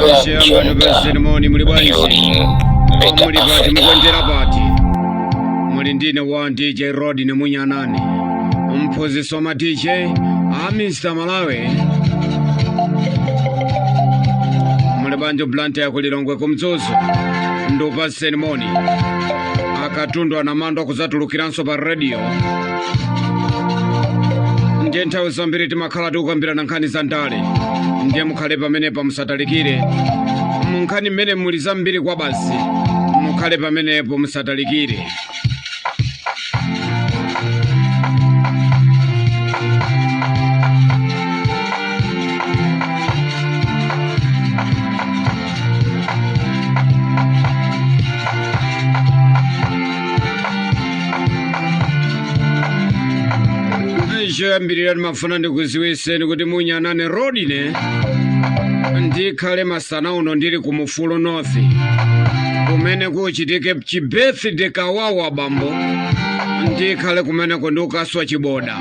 Shamba basi moni muli bwanji muli pati mukwenjera pati muli ndine wa DJ Rodi ne munyanani mpozisi wa DJ Mr. Malawi muli bwanji blanta ya kulilongwe kumzuzu ndupaseni moni akatundwa na mando kuzatulukiranso pa radio ndiye nthawi zambiri timakhala tikukambira na nkhani za ndale ndiye mukhale pamenepa musatalikire munkhani mmene muli zambiri kwa basi mukhale pamenepo musatalikire. Mbirira mafuna ndikuziwiseni kuti munyanane Rodi ne ndikhale masana uno ndili ku Mufulu North kumene kuchitike chibirthday kawawa bambo ndikhale kumeneko ndikukaswa chiboda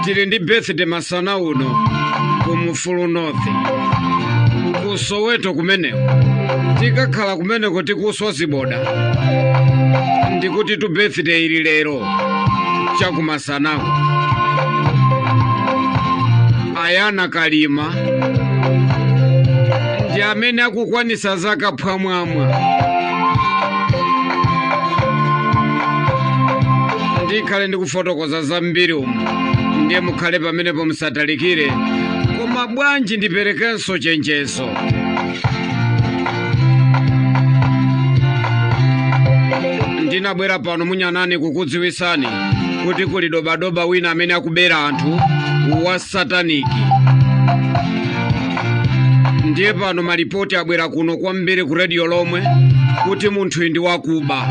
tili ndi birthday masana uno ku Mufulu North ku Soweto kumeneko tikakhala kumeneko tikuswa ziboda ndikuti tu birthday ili lero chakumasanaku Ayana Kalima ndi amene akukwanisa zaka phwamwamwa ndikhale ndikufotokoza zambiri umu ndiye mukhale pamenepo musatalikire koma bwanji ndiperekenso chenjezo ndinabwera pano munyanani kukudziwisani kuti kuli dobadoba wina amene akubera anthu wa sataniki ndiye pano malipoti abwera kuno kwambiri ku radio lomwe kuti munthu ndi wakuba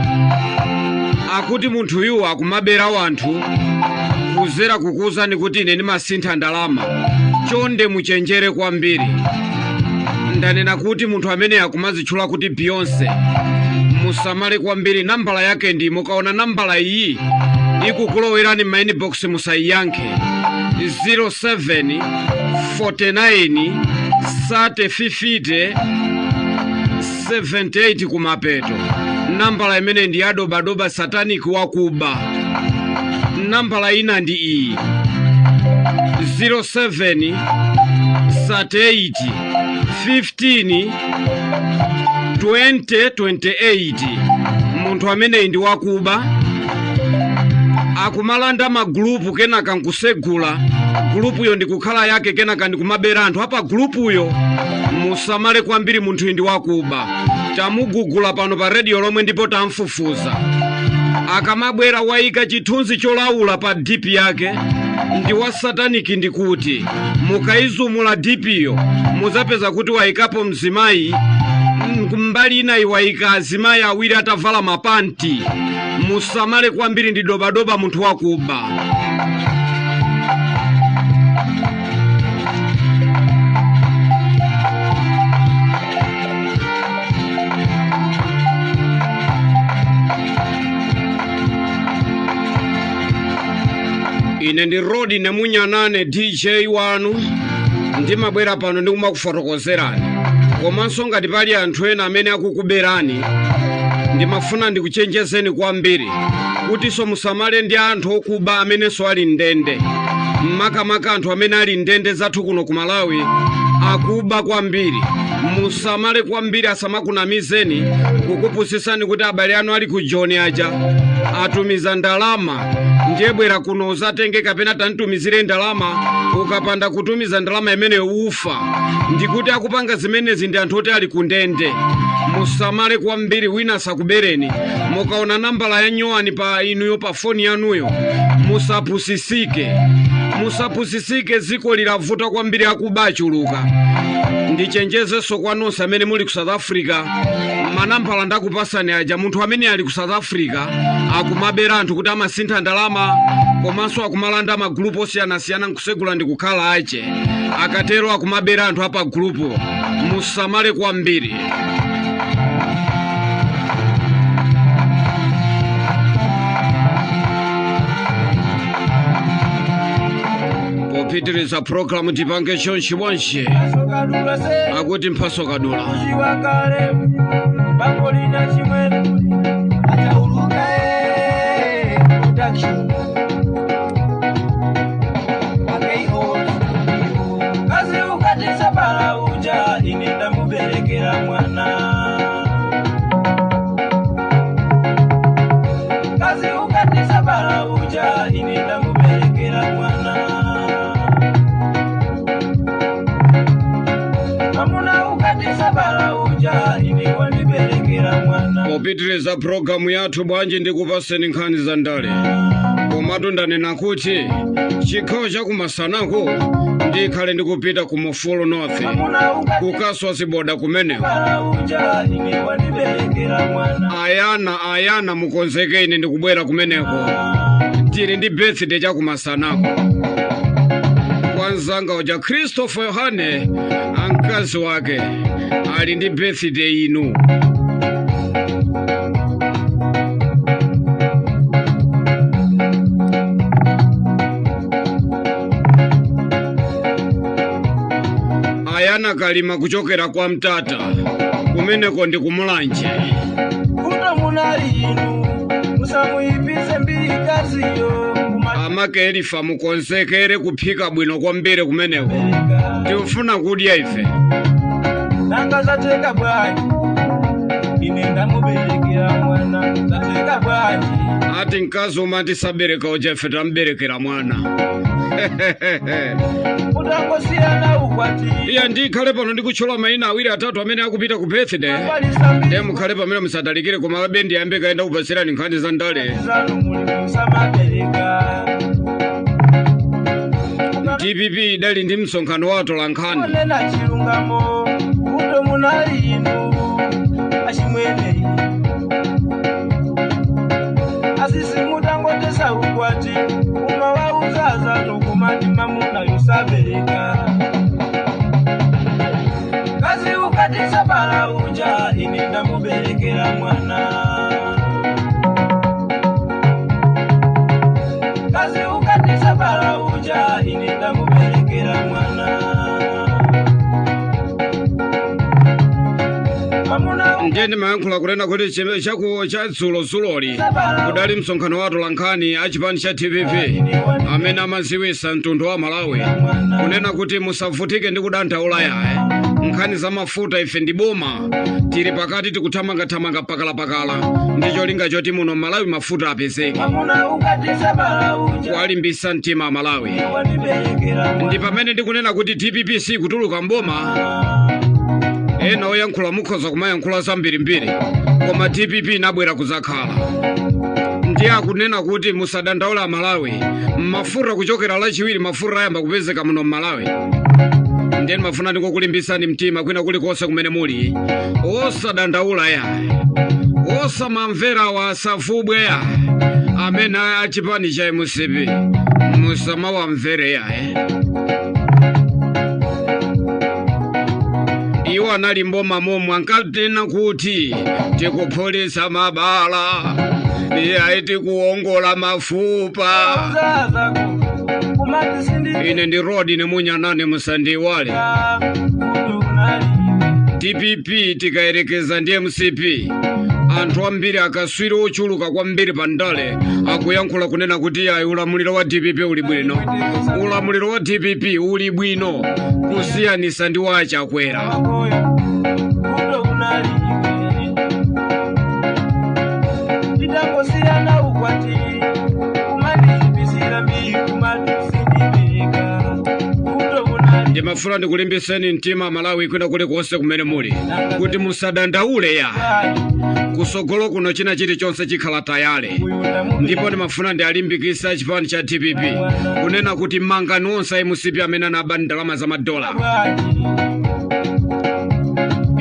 akuti munthuyu akumabera wanthu kuzera kukuzani kuti ine ndimasintha ndalama chonde muchenjere kwambiri ndanena kuti munthu amene akumazitchula kuti Beyonce musamale kwambiri nambala yake ndi mukaona nambala iyi ikukulowerani mainbox musayiyankhe 07 49 30 78 kumapeto nambala imene ndi adobadoba satanic wakuba nambala ina ndi iyi 07 38 15 20 28 munthu amene ndi wakuba akumalanda magulupu kenaka nkusegula gulupuyo ndi kukhala yake kenaka ndi kumabera anthu apa gulupuyo musamale kwambiri munthu ndi wakuba tamugugula pano pa radio lomwe ndipo tamfufuza akamabwera waika chithunzi cholaula pa DP yake ndi wa sataniki ndikuti mukaizumula DP-yo muzapeza kuti waikapo mzimayi mbali inayi waika azimayi awiri atavala mapanti musamale kwambiri ndi dobadoba munthu wakuba ine ndi Rodi ne munyanane DJ wanu ndimabwera pano ndikumakufotokozerani komanso ngati pali anthu ena amene akukuberani ndimafuna ndikuchenjezeni kwambiri kutinso musamale ndi anthu okuba amenenso ali ndende makamaka anthu amene ali ndende zathu kuno ku Malawi akuba kwambiri musamale kwambiri asamakunamizeni kukupusisani kuti abale anu ali ku Joni aja atumiza ndalama ndiye bwera kuno uzatenge kapena tantumizire ndalama ukapanda kutumiza ndalama imene ufa ndikuti akupanga zimenezi ndi anthu oti ali kundende musamale kwambiri wina sakubereni mukaona nambala ya nyowani pa inuyo pa foni yanuyo musapusisike ziko lilavuta kwambiri akuba achuluka ndichenjezeso kwa nonse amene muli ku South Africa manambala ndakupasani aja munthu amene ali ku South Africa akumabera anthu kuti amasintha ndalama komanso akumalanda magulupu osiyanasiyana nkusegula ndi kukhala ache akatero akumabera anthu apa gulupu musamale kwambiri popitiriza program tipange chonchi wonshi akuti mphaso kadula kazi ukatisa bala uja inenda muberekera mwana kazi ukatisa bala uja inenda muberekera mwana amuna ukatisa bala uja inewa niberekera mwana. popitiriza programu yathu bwanji ndikupaseni nkhani za ndale komatu ndanena kuti chikhawo chakumasanako ndikhale ndikupita ku Mufulu North kukaswa ziboda kumeneko. Ayana mukonzeke ine ndikubwera kumeneko tili ndi birthday chakumasanako kwanzanga uja Christopher Yohane ankazi wake ali ndi birthday inu. Ayana kalima kuchokera kwa mtata kumeneko ndi kumulanje kuno munali inu musamuipise mbiri kaziyo amake elifa mukonzekere kuphika bwino kwambiri kumeneko tifuna kudya ife nanga zateka bwanji ine ndamuberekera mwana zateka bwanji ati mkazi umati sabereka ujefe tamberekera mwana utangosiyana ukwati iya ndikhale pano ndikuchola maina awiri atatu amene akupita ku birthday mukhale pamene musadalikire koma abendi ayambe kaenda kupasirani nkhani za ndale. TPP idali ndi msonkhano wa atolankhani onena chilungamo kuto munali inu achimwene asisi mutangotesa ukwati umawauzaza nokumati mamuna yusabereka kazi ukatisa bala uja inenda muberekera mwana kazi ukatisa bala uja inenda muberekera mwana ndiyeni mayankhula kunena kuti chakuwo cha dzulozuloli kudali msonkhano wa atolankhani achipani cha TPP amene amaziwisa mtundu wa Malawi kunena kuti musavutike ndi kudandaula yaye nkhani za mafuta ife ndi boma tili pakati tikuthamangathamanga pakala ndi cholinga choti muno Malawi mafuta apezeke kuwalimbisa mtima Malawi ndi pamene ndikunena kuti TPP si kutuluka mboma ena oyankhula mukhoza kumayankhula zambirimbiri koma TPP inabwera kuzakhala ndiye akunena kuti musadandaula Malawi mafuta kuchokera lachiwiri mafuta ayamba kupezeka muno Malawi ndiye mafuna ndikukulimbisani mtima kwina kulikonse kumene muli osadandaula ya osamamvera wasavubwe ya amene achipani cha MCP musamawamvere yaye iwo anali mboma momwe ankatena kuti tikupholesa mabala iye tikuongola mafupa ine ndi rodi nemunyanane musandiwale TPP tikayerekeza ndi MCP anthu ambiri akaswiri ochuluka kwambiri pandale akuyankhula kunena kuti ayi ulamuliro wa TPP uli bwino ulamuliro wa TPP uli bwino kusiyanisa ndi wa Chakwera ndimafuna ndikulimbiseni mtima Malawi kwina kulikonse kumene muli kuti musadandaule ya kusogolo kuno china chilichonse chikhala tayale ndipo ndimafuna ndialimbikisa chipani cha TPP kunena kuti mangani onse MCP amene anaba ndalama za madola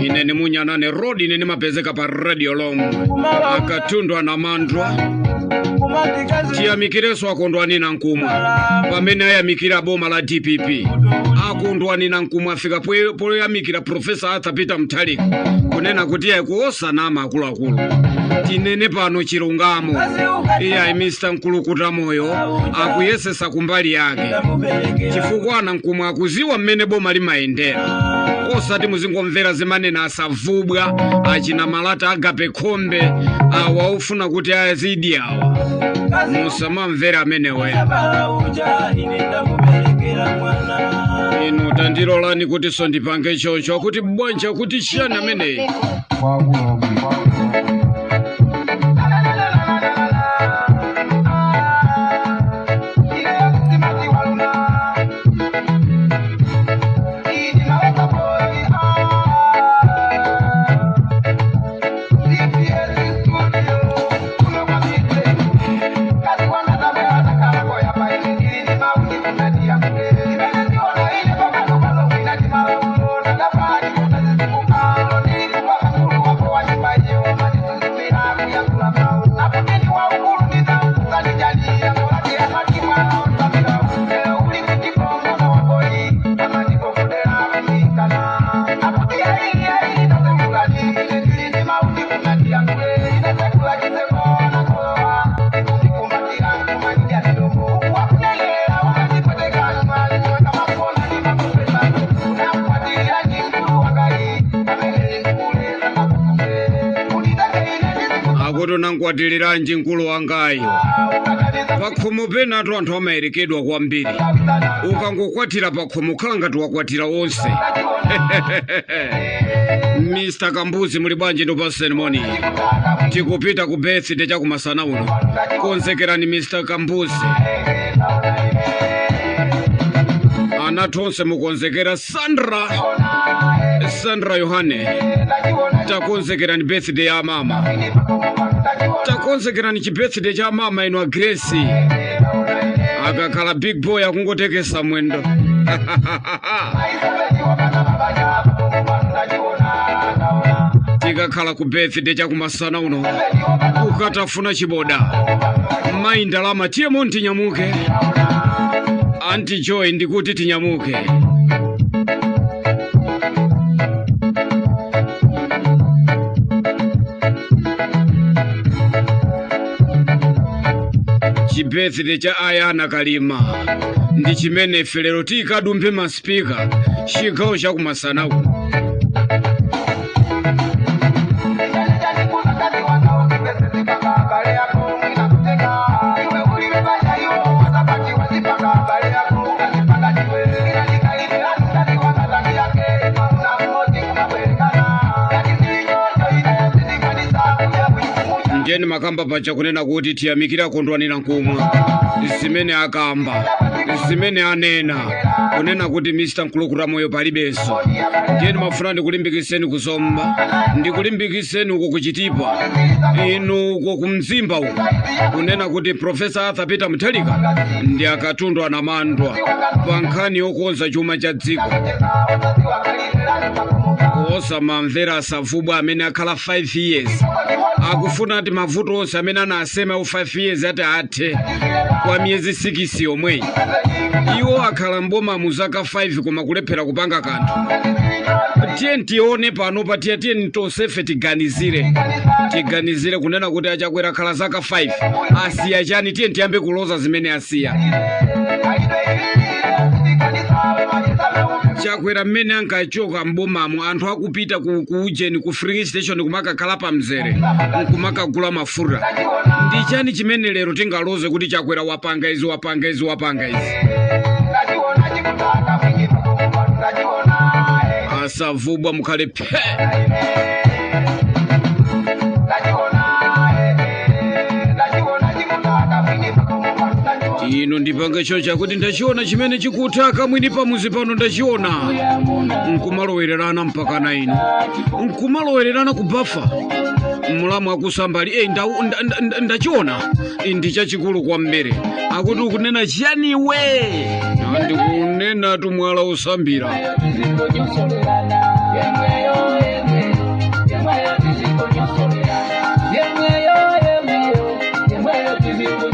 ine nimunyanane road ine nimapezeka pa radio long akatundwa na mandwa tiyamikireso akondwani na nkumwa pamene ayamikira boma la DPP akondwani na nkumwa afika poyamikira Profesa Arthur Peter Mutharika kunena kuti ayikuosanama akuluakulu tinene pano chilungamo iya Mr. Nkulukuta moyo akuyesesa kumbali yake chifukwa ana nkumwa akuziwa mmene boma limayendera osati muzingomvera zimanena asavubwa achina malata Agape Khombe waufuna kuti azidi awa musamamvera amenewe inu tandilolani kuti so ndipange choncho kuti bwanja kuti chiyani ameneyi nangwatiliranji nkulu wangayo pakhomo penatu anthu amayerekedwa kwambiri ukangokwatira pakhomo khala ngati wakwatira onse Mr. Kambuzi muli bwanji ndo pa ceremony tikupita ku birthday cha kumasana uno konzekerani Mr. Kambuzi anatonse mukonzekera Sandra Yohane takonzekerani birthday ya mama takonzekerani birthday cha mama ino Grace akakhala big boy akungotekesa mwendo tikakhala ku birthday cha kumasana uno ukatafuna chiboda mayi ndalama tiye monti nyamuke Auntie Joy ndikuti tinyamuke chibirthday cha Ayana Kalima ndi chimene ife lero tikadumbe maspika chigawo cha kumasana uno njeni makamba pacha kunena kuti tiyamikira kondwani na nkumwa zimene akamba zimene anena kunena kuti Mr. Nkulukuta moyo palibenso njeni mafuna ndikulimbikiseni kusomba ndikulimbikiseni uko kuchitipa inu uko kumzimba uko kunena kuti Profesa Arthur Peter Mutharika ndi akatundwa na mandwa pa nkhani yokonza chuma cha dziko osamamvera asavubwa amene akhala 5 years akufuna ati mavuto onse amene anasema 5 years ati athe kwa miyezi 6 yomweyi iwo akhala mboma mu zaka 5 koma kulephera kupanga kanthu tiye tione pano pa tiye ntonsefe tiganizire kunena kuti achakwera khala zaka 5 asiya chani tiye tiyambe kuloza zimene asiya chakwera mmene ankachoka mbomamo anthu akupita ku ujeni ku free station kumakakhala pa mzere kumakagula mafuta ndi chani chimene lero tingaloze kuti chakwera wapanga izi asavubwa mukhale phe ino ndipange chocha kuti ndachiona chimene chikutaka mwini pamuzi pano ndachiona nkumalowererana mpaka na ino nkumalowererana kubafa mulamu akusambali ndachiona ndi chachikulu kwa mbere akuti ukunena chiyani we ndikunena tumwala usambira Thank you.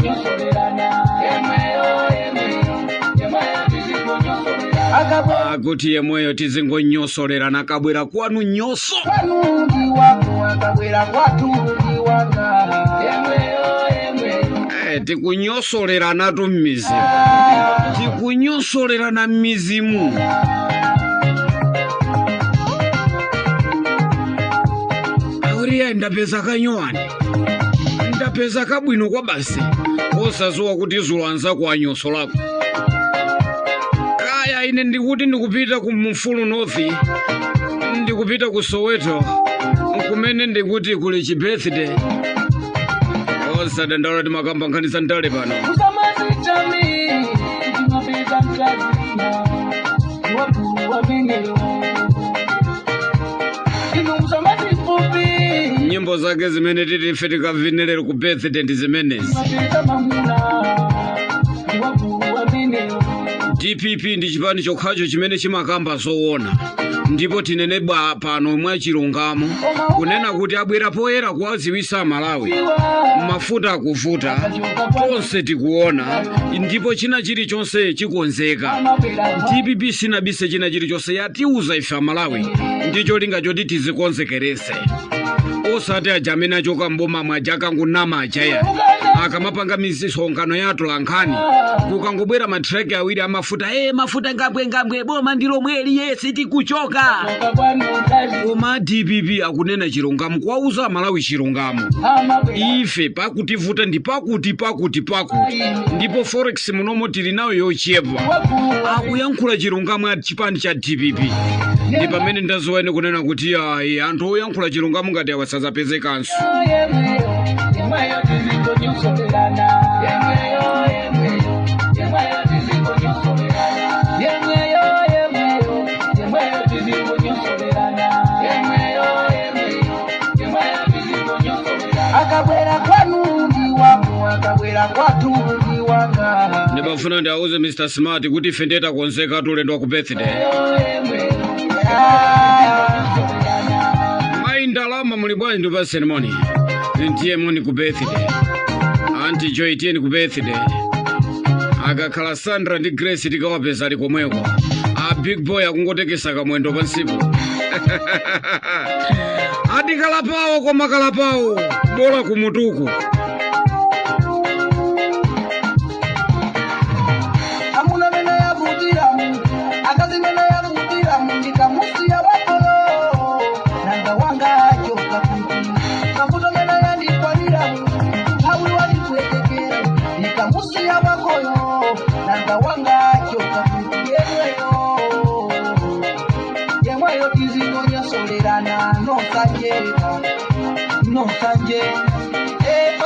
akuti yemweyo tizingonyosolerana kabwera kwanu nyoso kwanundi wako akabwera kwatundi wanga tikunyosolerana tu mmizimu tikunyosolerana mmizimu auriya ndapeza kanyowani ndapeza kabwino kwa basi osazuwa kuti zulo anzako anyoso lako kaya ine ndikuti ndikupita ku Mfulu North ndikupita ku Soweto kumene ndikuti kuli chi birthday osadandaula timakamba nkhanisa ndale pano nyimbo zake zimene titife tikavinelero ku birthday ndi zimenezi. DPP ndi chipani chokhacho chimene chimakamba zoona ndipo tineneba pano mwa chilungamo kunena kuti abwera poyera kuwaziwisa Malawi mafuta akuvuta tonse tikuona ndipo china chilichonse chikonzeka. DPP sinabise china chilichonse yatiuza ife Malawi ndicho linga choti tizikonzekerese osati ajamene achoka mboma mwajaka ngunama achaya akamapanga misonkhano yato lankhani kukangobwera matreki awiri amafuta mafuta ngabwe boma ndilo mweli yesi tikuchoka koma DPP akunena chilungamo kwauza Malawi chilungamo ife pakutivuta ndi pakuti ndipo forex munomo tili nayo yochepa akuyankhula chilungamo ya chipani cha DPP ndi pamene ndazowane kunena kuti anthu oyankhula chilungamo ngati awasazapezekanso. Ndibafuna ndauze Mr. Smart kuti ife ndeta konzeka tulendo ku birthday. Ndalama muli bwanji ndo pa ceremony ndiye moni ku birthday Auntie Joy tieni ku birthday akakhala Sandra ndi Grace tikawapeza ali komweko big boy akungotekesa kamwendo pansipo adikalapawo koma kalapawo bola kumutuku amuna mena yabudira akazi mena yabudira ndikamusi yabakolo nanga wanga choka kuti mafuto mena yandikwalira hawi walikwekekera ndikamusi yabakolo nanga wanga choka kuti yemweyo tizingonya solerana no sanje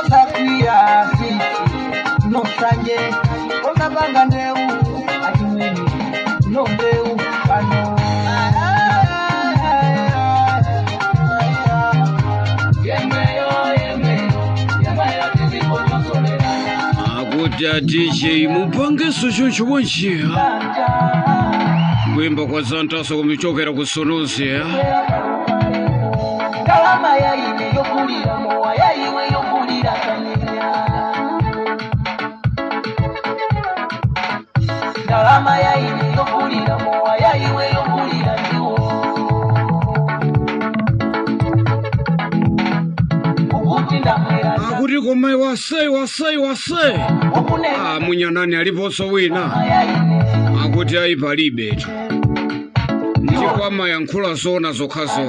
osakwira sisi no sanje osapanga ndeu atimweni no ndeu pano akuti DJ mupangeso choncho bonchiha kuimba kwa Zantaso kumichokera kusonozi kalama yaine yokulira mowa yaiwe yokulira kanyenya kalama yaine yokulira mowa yaiwe yokulira ndiwo ukuti ndamwera akuti komai wasai munyanani aliponso wina akuti aipalibetu ndikwama yankhula zona zokhazo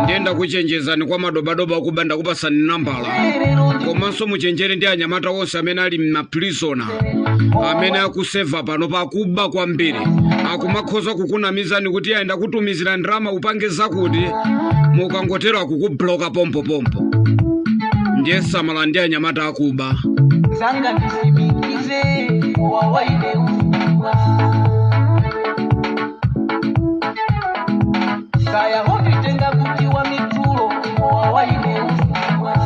ndiyenda kuchenjezani kwa madobadoba akubanda kupasani nambala komanso muchenjere ndi anyamata onse amene ali m'maprisona amene akuseva pano pakuba kwambiri akumakhoza kukunamizani kuti ayenda kutumizira ndrama upange zakuti mukangotero akukubloka pompopompo ndiye samala ndi anyamata akuba zanga tisimikize wawaide ufuwa kaya honditenga kuti wa mitulo wawaide ufuwa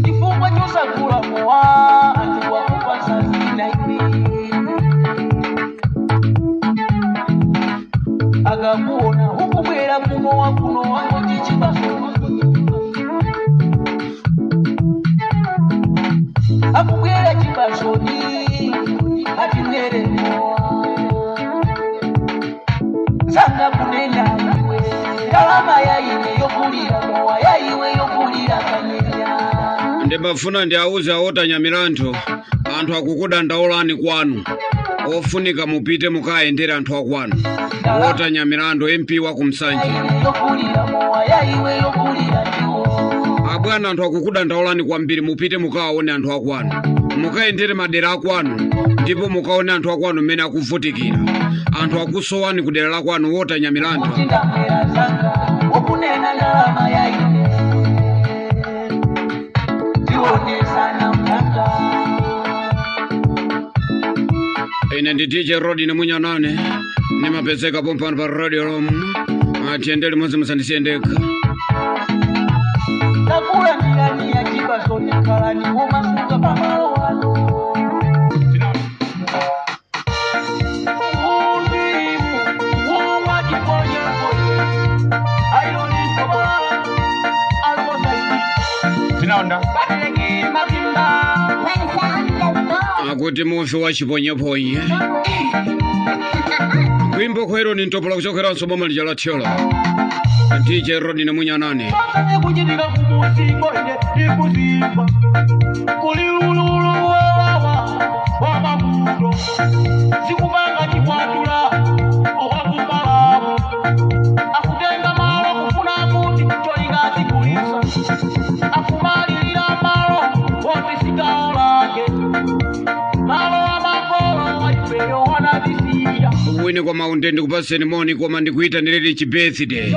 ifungwa chosakula mowa antiwa kupasa zinaini agakuona hukubwera kumowa kuno wango tichibaso akubwera chibasoni ndimafuna ndi auze otanyamiranto anthu akukudandaulani kwanu ofunika mupite mukayendera anthu akwanu otanyamiranto MP wa kumsanje abwana anthu akukudandaulani kwambiri mupite mukaone anthu akwanu mukayendere madera akwanu ndipo mukaone anthu akwanu mmene akuvutikira anthu akusowani kudera la kwanu otanyamiranto ine ndi DJ Rodi ni munyanane nimapezeka pompano pa Radio Rom atiyendele mwenzi musandisiyendeka nakula ndani ya jiba sote kalani umasuka pamalo wano akuti mufi wa chiponyeponye kwimbo kwero ni ntopola kuchokera nsomoma lija la tyola DJ Rodi ni munyanane kujitika kumusingo ine ikuzimba kulilululu wa mabudo sikupanga chikwatula okwakumalabo akutenga malo kufuna kuti cholingazi kulisa akumalilira malo wotisikao lake malo amakolo wachipeyo wanavisiya wine kwa maundendi kupaseni moni koma ndikuita nileti chibirthday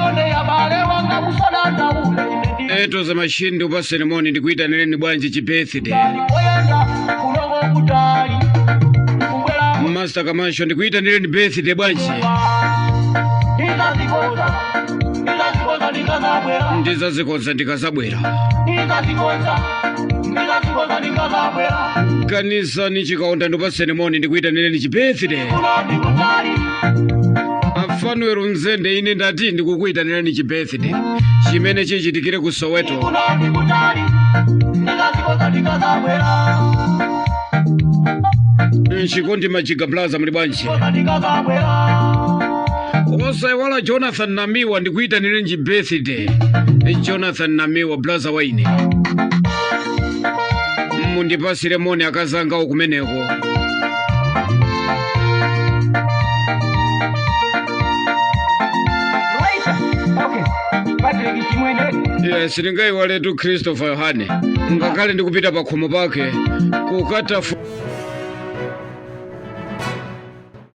eto za mashindi upaseni moni ndikuita nileni bwanji chibirthday Master Kamasho ndikuita nileni birthday bwanji ndizazikoza ndikazabwera kanisa nichikaonda ndupaseni moni ndikuita nileni chibirthday afanwero nzende ine ndati ndikukuita nileni chibirthday chimene chichitikire ku Soweto nchikondi majiga blaza muli bwanji osaiwala Jonathan Namiwa ndikuita nileni birthday Jonathan Namiwa blaza waine mundipasire moni akazanga ukumeneko siringai waletu Christopher Yohane ngakale ndikupita pakhomo pake kukata